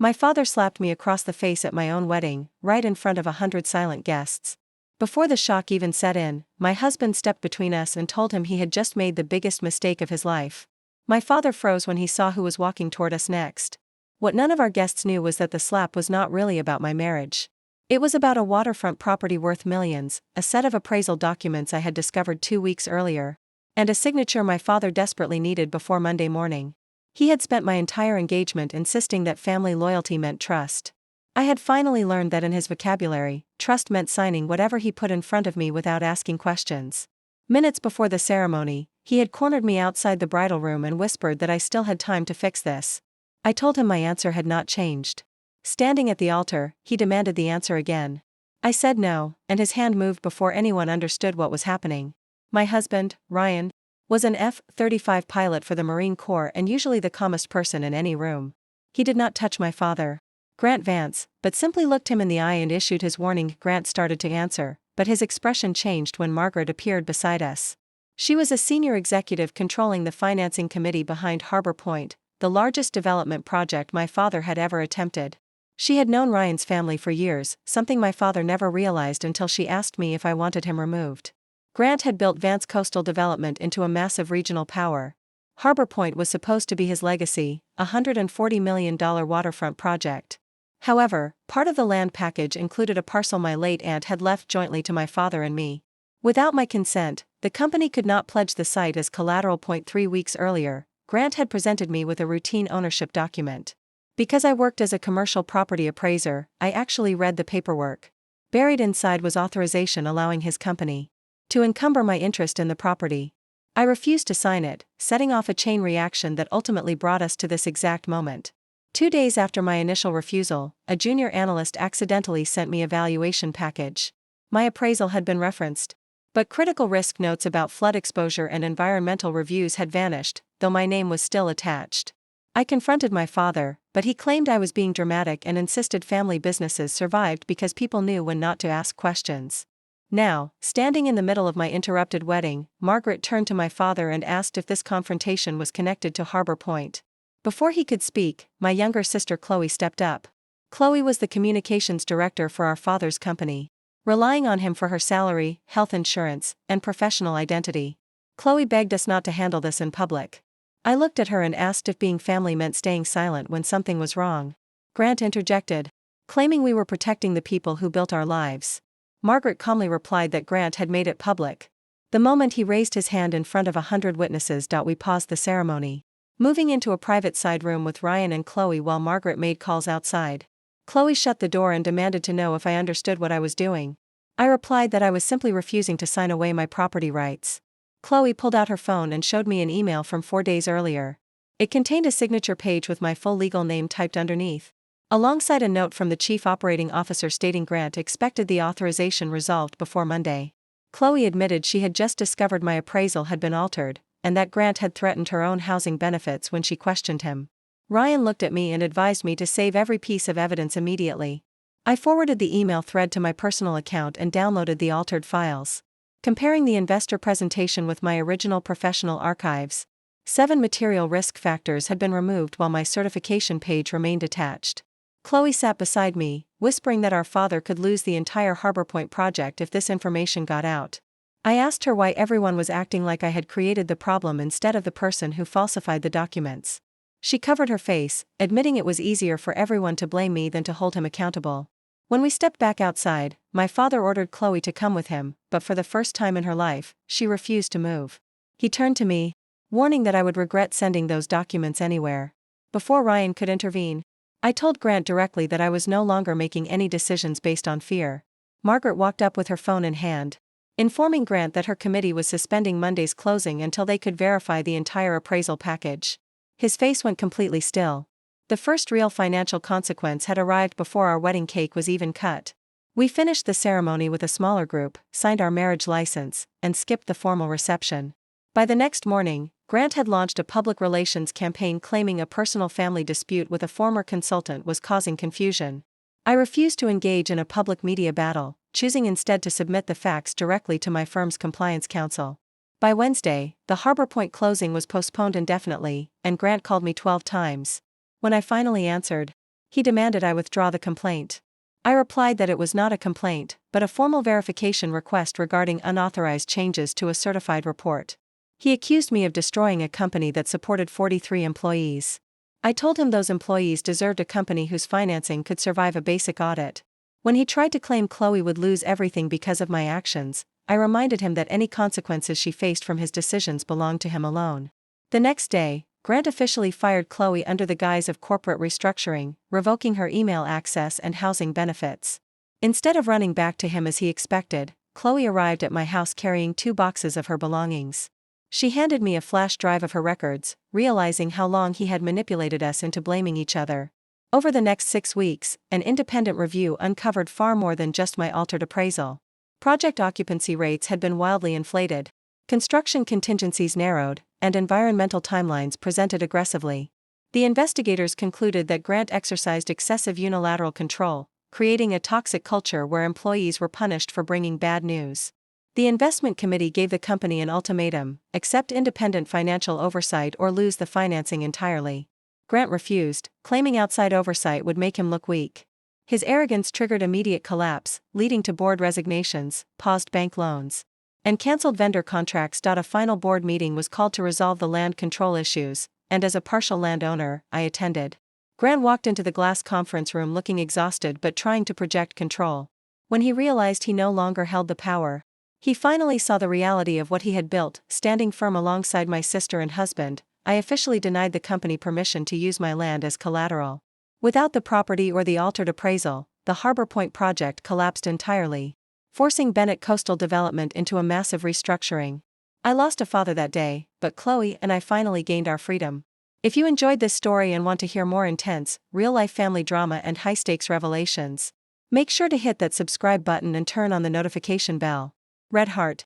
My father slapped me across the face at my own wedding, right in front of 100 silent guests. Before the shock even set in, my husband stepped between us and told him he had just made the biggest mistake of his life. My father froze when he saw who was walking toward us next. What none of our guests knew was that the slap was not really about my marriage. It was about a waterfront property worth millions, a set of appraisal documents I had discovered 2 weeks earlier, and a signature my father desperately needed before Monday morning. He had spent my entire engagement insisting that family loyalty meant trust. I had finally learned that in his vocabulary, trust meant signing whatever he put in front of me without asking questions. Minutes before the ceremony, he had cornered me outside the bridal room and whispered that I still had time to fix this. I told him my answer had not changed. Standing at the altar, he demanded the answer again. I said no, and his hand moved before anyone understood what was happening. My husband, Ryan, was an F-35 pilot for the Marine Corps and usually the calmest person in any room. He did not touch my father, Grant Vance, but simply looked him in the eye and issued his warning. Grant started to answer, but his expression changed when Margaret appeared beside us. She was a senior executive controlling the financing committee behind Harbor Point, the largest development project my father had ever attempted. She had known Ryan's family for years, something my father never realized until she asked me if I wanted him removed. Grant had built Vance Coastal Development into a massive regional power. Harbor Point was supposed to be his legacy, a $140 million waterfront project. However, part of the land package included a parcel my late aunt had left jointly to my father and me. Without my consent, the company could not pledge the site as collateral. 3 weeks earlier, Grant had presented me with a routine ownership document. Because I worked as a commercial property appraiser, I actually read the paperwork. Buried inside was authorization allowing his company to encumber my interest in the property. I refused to sign it, setting off a chain reaction that ultimately brought us to this exact moment. 2 days after my initial refusal, a junior analyst accidentally sent me a valuation package. My appraisal had been referenced, but critical risk notes about flood exposure and environmental reviews had vanished, though my name was still attached. I confronted my father, but he claimed I was being dramatic and insisted family businesses survived because people knew when not to ask questions. Now, standing in the middle of my interrupted wedding, Margaret turned to my father and asked if this confrontation was connected to Harbor Point. Before he could speak, my younger sister Chloe stepped up. Chloe was the communications director for our father's company, relying on him for her salary, health insurance, and professional identity. Chloe begged us not to handle this in public. I looked at her and asked if being family meant staying silent when something was wrong. Grant interjected, claiming we were protecting the people who built our lives. Margaret calmly replied that Grant had made it public. The moment he raised his hand in front of 100 witnesses, we paused the ceremony, moving into a private side room with Ryan and Chloe while Margaret made calls outside. Chloe shut the door and demanded to know if I understood what I was doing. I replied that I was simply refusing to sign away my property rights. Chloe pulled out her phone and showed me an email from 4 days earlier. It contained a signature page with my full legal name typed underneath, alongside a note from the chief operating officer stating Grant expected the authorization resolved before Monday. Chloe admitted she had just discovered my appraisal had been altered, and that Grant had threatened her own housing benefits when she questioned him. Ryan looked at me and advised me to save every piece of evidence immediately. I forwarded the email thread to my personal account and downloaded the altered files. Comparing the investor presentation with my original professional archives, 7 material risk factors had been removed while my certification page remained attached. Chloe sat beside me, whispering that our father could lose the entire Harbor Point project if this information got out. I asked her why everyone was acting like I had created the problem instead of the person who falsified the documents. She covered her face, admitting it was easier for everyone to blame me than to hold him accountable. When we stepped back outside, my father ordered Chloe to come with him, but for the first time in her life, she refused to move. He turned to me, warning that I would regret sending those documents anywhere. Before Ryan could intervene, I told Grant directly that I was no longer making any decisions based on fear. Margaret walked up with her phone in hand, informing Grant that her committee was suspending Monday's closing until they could verify the entire appraisal package. His face went completely still. The first real financial consequence had arrived before our wedding cake was even cut. We finished the ceremony with a smaller group, signed our marriage license, and skipped the formal reception. By the next morning, Grant had launched a public relations campaign claiming a personal family dispute with a former consultant was causing confusion. I refused to engage in a public media battle, choosing instead to submit the facts directly to my firm's compliance counsel. By Wednesday, the Harbor Point closing was postponed indefinitely, and Grant called me 12 times. When I finally answered, He demanded I withdraw the complaint. I replied that it was not a complaint, but a formal verification request regarding unauthorized changes to a certified report. He accused me of destroying a company that supported 43 employees. I told him those employees deserved a company whose financing could survive a basic audit. When he tried to claim Chloe would lose everything because of my actions, I reminded him that any consequences she faced from his decisions belonged to him alone. The next day, Grant officially fired Chloe under the guise of corporate restructuring, revoking her email access and housing benefits. Instead of running back to him as he expected, Chloe arrived at my house carrying 2 boxes of her belongings. She handed me a flash drive of her records, realizing how long he had manipulated us into blaming each other. Over the next 6 weeks, an independent review uncovered far more than just my altered appraisal. Project occupancy rates had been wildly inflated, construction contingencies narrowed, and environmental timelines presented aggressively. The investigators concluded that Grant exercised excessive unilateral control, creating a toxic culture where employees were punished for bringing bad news. The investment committee gave the company an ultimatum: accept independent financial oversight or lose the financing entirely. Grant refused, claiming outside oversight would make him look weak. His arrogance triggered immediate collapse, leading to board resignations, paused bank loans, and cancelled vendor contracts. A final board meeting was called to resolve the land control issues, and as a partial landowner, I attended. Grant walked into the glass conference room looking exhausted but trying to project control. When he realized he no longer held the power, he finally saw the reality of what he had built. Standing firm alongside my sister and husband, I officially denied the company permission to use my land as collateral. Without the property or the altered appraisal, the Harbor Point project collapsed entirely, forcing Bennett Coastal Development into a massive restructuring. I lost a father that day, but Chloe and I finally gained our freedom. If you enjoyed this story and want to hear more intense, real-life family drama and high-stakes revelations, make sure to hit that subscribe button and turn on the notification bell. Red Heart.